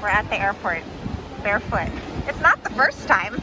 We're at the airport, barefoot. It's not the first time.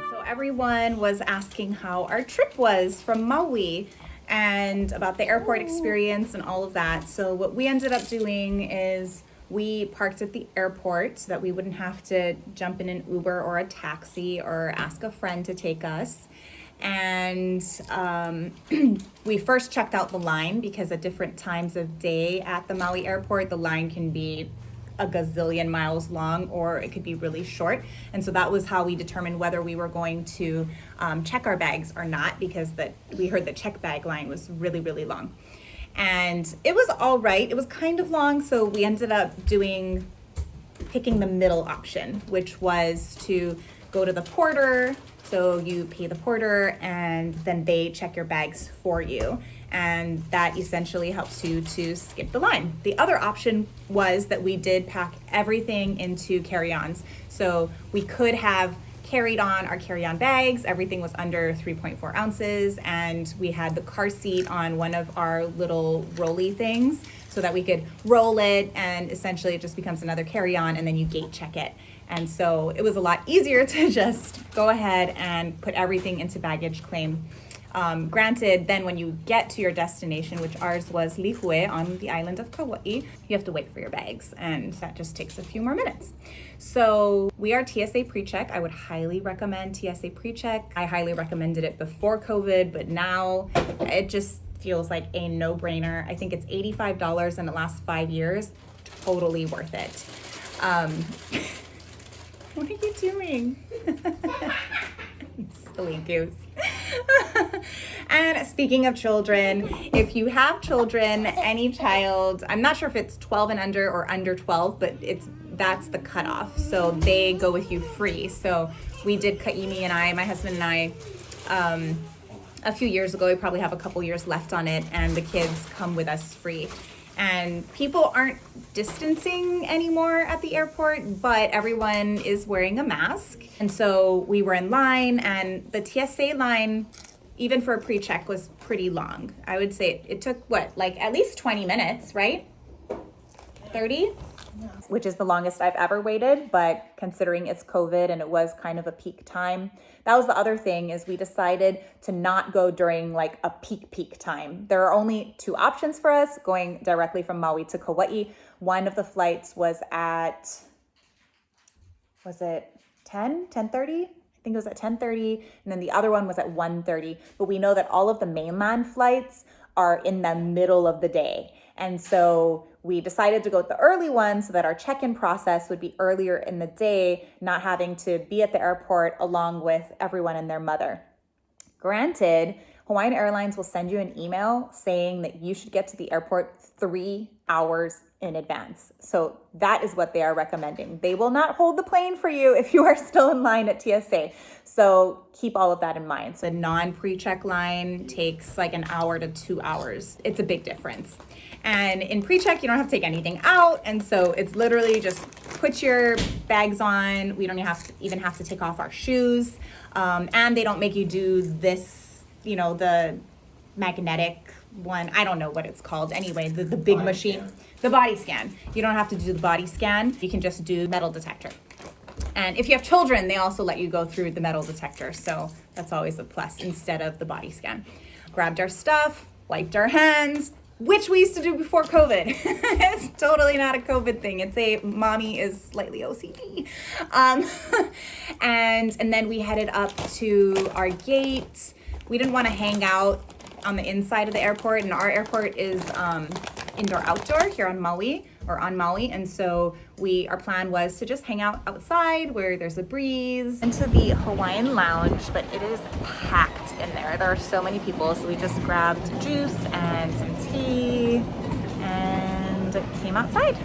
So everyone was asking how our trip was from Maui and about the airport experience and all of that. So what we ended up doing is we parked at the airport so that we wouldn't have to jump in an Uber or a taxi or ask a friend to take us. And we first checked out the line because at different times of day at the Maui airport, the line can be a gazillion miles long or it could be really short. And so that was how we determined whether we were going to check our bags or not, because we heard the check bag line was really, really long. And it was all right. It was kind of long, so we ended up picking the middle option, which was to go to the porter. So you pay the porter and then they check your bags for you. And that essentially helps you to skip the line. The other option was that we did pack everything into carry-ons. So we could have carried on our carry-on bags. Everything was under 3.4 ounces, and we had the car seat on one of our little rolly things so that we could roll it, and essentially it just becomes another carry-on, and then you gate check it. And so it was a lot easier to just go ahead and put everything into baggage claim. Granted, then when you get to your destination, which ours was Lihue on the island of Kauai, you have to wait for your bags, and that just takes a few more minutes. So we are TSA PreCheck. I would highly recommend TSA PreCheck. I highly recommended it before COVID, but now it just feels like a no-brainer. I think it's $85 and it lasts 5 years. Totally worth it. What are you doing? Silly goose. And speaking of children, if you have children, any child, I'm not sure if it's 12 and under or under 12, but that's the cutoff. So they go with you free. So we did Kaimi and I, my husband and I, a few years ago. We probably have a couple years left on it, and the kids come with us free. And people aren't distancing anymore at the airport, but everyone is wearing a mask. And so we were in line, and the TSA line, even for a pre-check, was pretty long. I would say it took, at least 20 minutes, right? 30? Which is the longest I've ever waited, but considering it's COVID and it was kind of a peak time, that was the other thing, is we decided to not go during like a peak time. There are only two options for us going directly from Maui to Kauai. One of the flights was it 10:30? I think it was at 10:30, and then the other one was at 1:30. But we know that all of the mainland flights are in the middle of the day. And so we decided to go with the early one so that our check-in process would be earlier in the day, not having to be at the airport along with everyone and their mother. Granted, Hawaiian Airlines will send you an email saying that you should get to the airport 3 hours in advance. So that is what they are recommending. They will not hold the plane for you if you are still in line at TSA. So keep all of that in mind. So the non-pre-check line takes like an hour to 2 hours. It's a big difference. And in pre-check, you don't have to take anything out. And so it's literally just put your bags on. We don't even have to take off our shoes. And they don't make you do this, the magnetic one. I don't know what it's called. Anyway, the big body machine, scan. The body scan. You don't have to do the body scan. You can just do metal detector. And if you have children, they also let you go through the metal detector. So that's always a plus instead of the body scan. Grabbed our stuff, wiped our hands, which we used to do before COVID. It's totally not a COVID thing. It's a mommy is slightly OCD. And then we headed up to our gate. We didn't want to hang out on the inside of the airport, and our airport is indoor-outdoor here on Maui. And so our plan was to just hang out outside where there's a breeze. Into the Hawaiian lounge, but it is packed in there. There are so many people, so we just grabbed juice and some tea and came outside.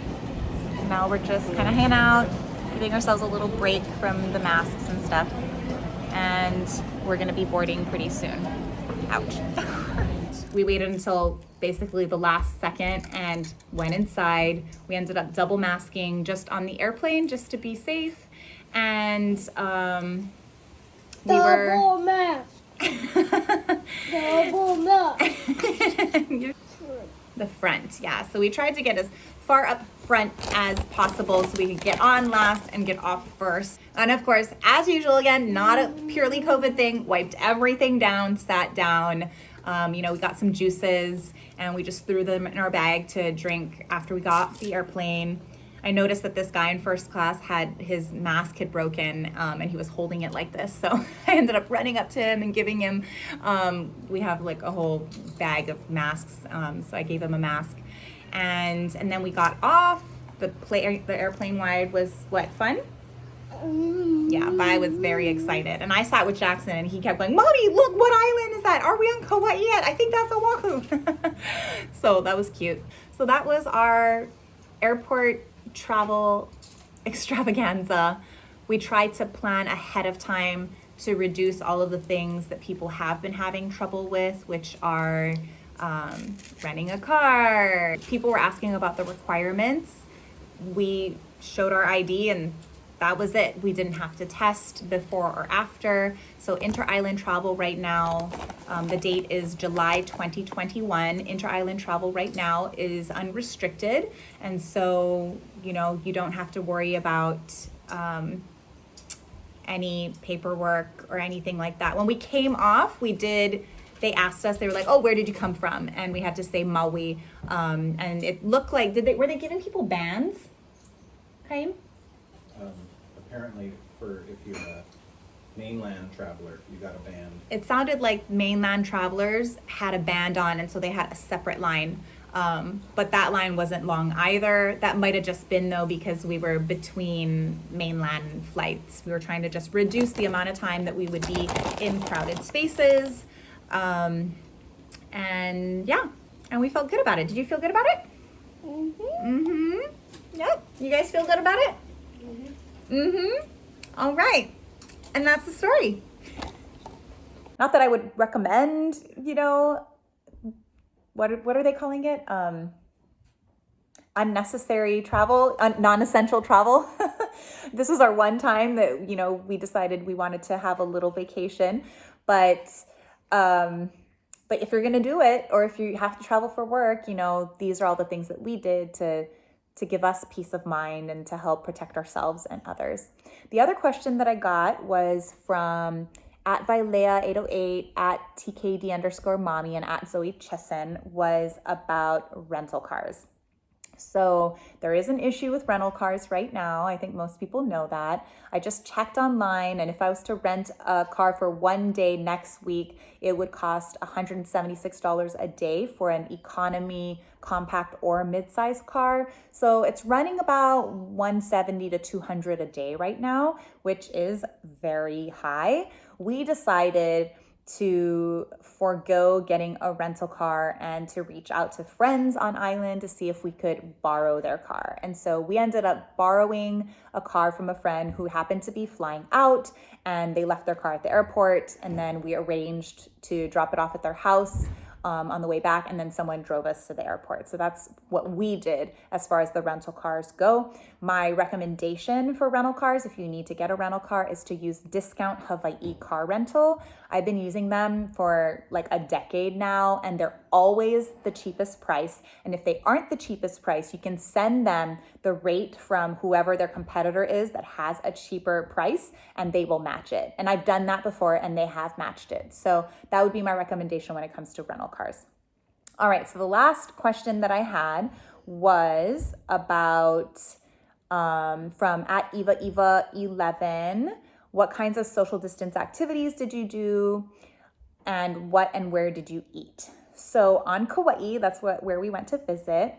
Now we're just kind of hanging out, giving ourselves a little break from the masks and stuff. And we're gonna be boarding pretty soon. Ouch. We waited until basically the last second and went inside. We ended up double masking just on the airplane just to be safe. And we were... Double mask. Double mask. The front, yeah. So we tried to get as far up front as possible so we could get on last and get off first. And of course, as usual, again, not a purely COVID thing, wiped everything down, sat down. We got some juices and we just threw them in our bag to drink after we got off the airplane. I noticed that this guy in first class his mask had broken and he was holding it like this. So I ended up running up to him and giving him, we have like a whole bag of masks. So I gave him a mask and then we got off. The airplane ride was what, fun? Yeah, but I was very excited. And I sat with Jackson and he kept going, Mommy, look, what island is that? Are we on Kauai yet? I think that's Oahu. So that was cute. So that was our airport travel extravaganza. We tried to plan ahead of time to reduce all of the things that people have been having trouble with, which are renting a car. People were asking about the requirements. We showed our ID and that was it. We didn't have to test before or after. So inter-island travel right now, the date is July 2021. Inter-island travel right now is unrestricted. And so, you don't have to worry about any paperwork or anything like that. When we came off, they asked us, they were like, oh, where did you come from? And we had to say Maui. And it looked like, were they giving people bands? Chaim? Apparently, if you're a mainland traveler, you got a band. It sounded like mainland travelers had a band on, and so they had a separate line. But that line wasn't long either. That might have just been, though, because we were between mainland flights. We were trying to just reduce the amount of time that we would be in crowded spaces. And we felt good about it. Did you feel good about it? Yep. You guys feel good about it? All right. And that's the story. Not that I would recommend, what are they calling it? Unnecessary travel, non-essential travel. This was our one time that, we decided we wanted to have a little vacation, but if you're going to do it, or if you have to travel for work, these are all the things that we did to give us peace of mind and to help protect ourselves and others. The other question that I got was from @Vilea808, @TKD_mommy, and @Zoe Chesson, was about rental cars. So there is an issue with rental cars right now. I think most people know that. I just checked online, and if I was to rent a car for one day next week, it would cost $176 a day for an economy, compact, or mid-size car. So it's running about $170 to $200 a day right now, which is very high. We decided to forego getting a rental car and to reach out to friends on island to see if we could borrow their car. And so we ended up borrowing a car from a friend who happened to be flying out, and they left their car at the airport, and then we arranged to drop it off at their house on the way back, and then someone drove us to the airport. So that's what we did as far as the rental cars go. My recommendation for rental cars, if you need to get a rental car, is to use Discount Hawaii Car Rental. I've been using them for like a decade now, and they're always the cheapest price. And if they aren't the cheapest price, you can send them the rate from whoever their competitor is that has a cheaper price, and they will match it. And I've done that before, and they have matched it. So that would be my recommendation when it comes to rental cars. All right, so the last question that I had was about from @EvaEva11. What kinds of social distance activities did you do, and what and where did you eat? So on Kauai, that's where we went to visit.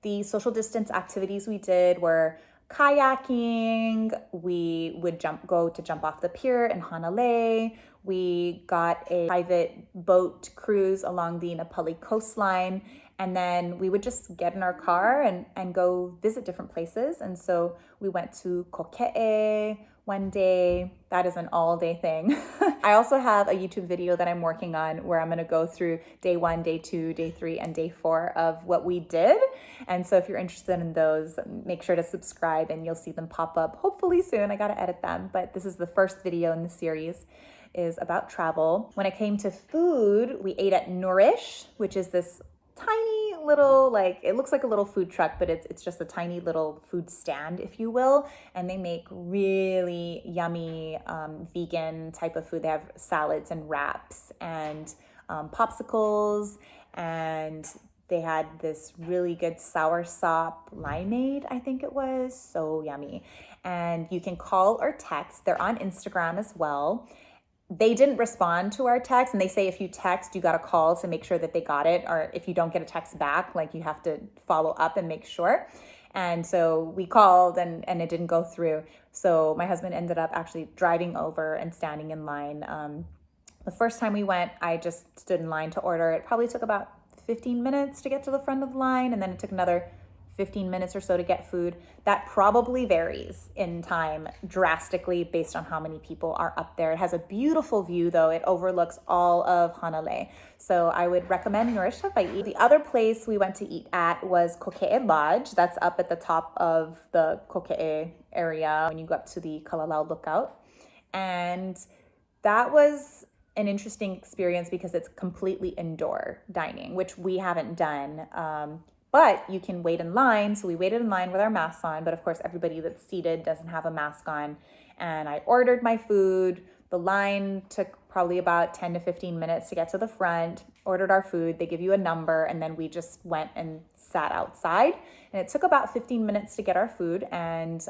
The social distance activities we did were kayaking. We would jump off the pier in Hanalei. We got a private boat cruise along the Napali coastline, and then we would just get in our car and go visit different places. And so we went to Koke'e, one day. That is an all day thing. I also have a YouTube video that I'm working on where I'm gonna go through day 1, day 2, day 3, and day 4 of what we did. And so if you're interested in those, make sure to subscribe and you'll see them pop up hopefully soon. I gotta edit them, but this is the first video in the series is about travel. When it came to food, we ate at Nourish, which is this tiny little, like, it looks like a little food truck, but it's just a tiny little food stand, if you will. And they make really yummy vegan type of food. They have salads and wraps and popsicles, and they had this really good soursop limeade, I think it was. So yummy. And you can call or text. They're on Instagram as well. They didn't respond to our text, and they say if you text, you got to call to make sure that they got it, or if you don't get a text back, like you have to follow up and make sure. And so we called and it didn't go through. So my husband ended up actually driving over and standing in line. The first time we went, I just stood in line to order. It probably took about 15 minutes to get to the front of the line, and then it took another 15 minutes or so to get food. That probably varies in time drastically based on how many people are up there. It has a beautiful view though. It overlooks all of Hanalei. So I would recommend Nourish Hawaii. The other place we went to eat at was Kokee Lodge. That's up at the top of the Kokee area when you go up to the Kalalau Lookout. And that was an interesting experience because it's completely indoor dining, which we haven't done. But you can wait in line. So we waited in line with our masks on, but of course everybody that's seated doesn't have a mask on. And I ordered my food. The line took probably about 10 to 15 minutes to get to the front, ordered our food. They give you a number, and then we just went and sat outside. And it took about 15 minutes to get our food, and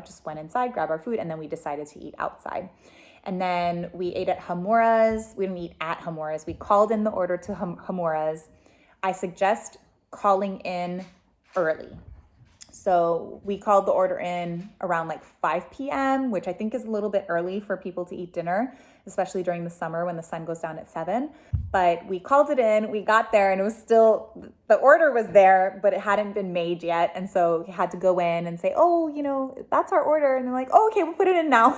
just went inside, grabbed our food, and then we decided to eat outside. And then we ate at Hamura's. We didn't eat at Hamura's. We called in the order to Hamura's. I suggest calling in early. So we called the order in around like 5 p.m., which I think is a little bit early for people to eat dinner, especially during the summer when the sun goes down at 7. But we called it in, we got there, and it was still, the order was there, but it hadn't been made yet. And so we had to go in and say, that's our order. And they're like, oh, okay, we'll put it in now.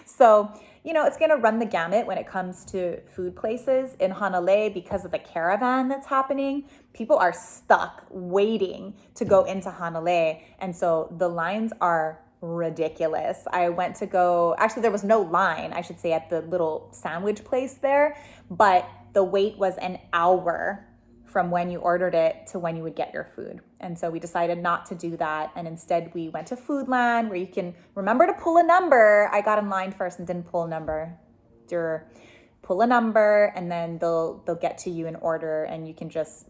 So, it's going to run the gamut when it comes to food places in Hanalei because of the caravan that's happening. People are stuck waiting to go into Hanalei. And so the lines are ridiculous. I went to go, actually there was no line, I should say, at the little sandwich place there, but the wait was an hour from when you ordered it to when you would get your food. And so we decided not to do that. And instead we went to Foodland where you can remember to pull a number. I got in line first and didn't pull a number. Pull a number, and then they'll get to you an order, and you can just,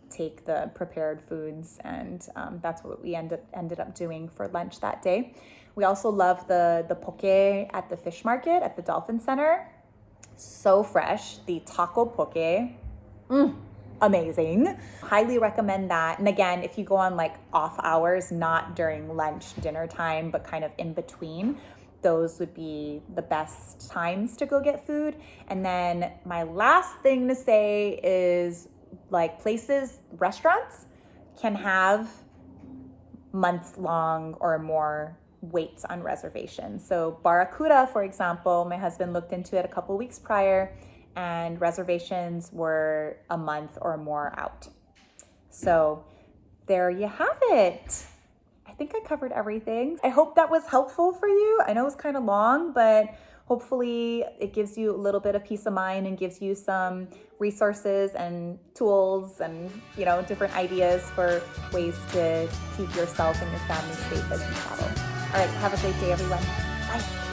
take the prepared foods. And that's what we ended up doing for lunch that day. We also love the poke at the fish market at the Dolphin Center. So fresh. The taco poke. Amazing. Highly recommend that. And again, if you go on like off hours, not during lunch, dinner time, but kind of in between, those would be the best times to go get food. And then my last thing to say is like restaurants can have month-long or more waits on reservations. So Barracuda, for example, my husband looked into it a couple weeks prior, and reservations were a month or more out. So there you have it. I think I covered everything. I hope that was helpful for you. I know it was kind of long, but hopefully it gives you a little bit of peace of mind and gives you some resources and tools and, different ideas for ways to keep yourself and your family safe as you travel. All right, have a great day, everyone. Bye.